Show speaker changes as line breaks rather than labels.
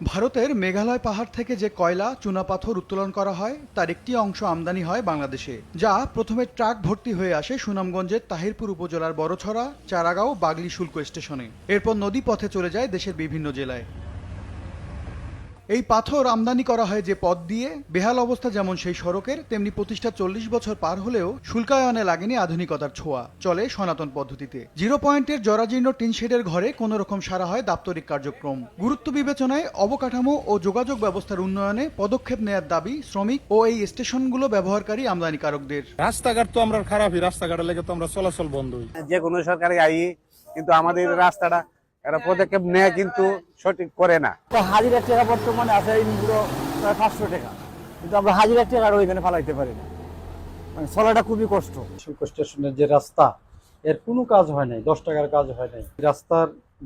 ভারতের মেঘালয় পাহাড় থেকে যে কয়লা চুনাপাথর উত্তোলন করা হয় তার একটি অংশ আমদানি হয় বাংলাদেশে, যা প্রথমে ট্রাক ভর্তি হয়ে আসে সুনামগঞ্জের তাহিরপুর উপজেলার বড়ছড়া, চারাগাঁও, বাগলি শুল্ক স্টেশনে। এরপর নদী পথে চলে যায় দেশের বিভিন্ন জেলায়। এই পাথর আমদানি করা হয় যে পথ দিয়ে, বেহাল অবস্থা যেমন সেই সড়কের, তেমনি প্রতিষ্ঠা 40 বছর পার হলেও শুল্কায়নে লাগেনি আধুনিকতার ছোঁয়া, চলে সনাতন পদ্ধতিতে। জিরো পয়েন্টের জরাজীর্ণ টিন শেডের ঘরে কোনো রকম সারা হয় দাপ্তরিক কার্যক্রম। গুরুত্ব বিবেচনায় অবকাঠামো ও যোগাযোগ ব্যবস্থার উন্নয়নে পদক্ষেপ নেয়ার দাবি শ্রমিক ও এই স্টেশনগুলো ব্যবহারকারী আমদানিকারকদের।
রাস্তাঘাট তো আমরা খারাপই, রাস্তাঘাটের লেগে তো আমরা চলাচল বন্ধই।
যে কোনো সরকারি আই, কিন্তু আমাদের রাস্তাটা এরা পদক্ষেপ নেয় কিন্তু সঠিক করে না।
হাজিরার টাকা বর্তমানে আছে পুরো প্রায় 500 টাকা, কিন্তু আমরা হাজিরার টাকা ওইখানে ফালাইতে পারি না, মানে চলাটা খুবই কষ্ট।
শুল্ক স্টেশনের যে রাস্তা, এর কোনো কাজ হয় নাই, 10 টাকার কাজ হয় নাই। রাস্তার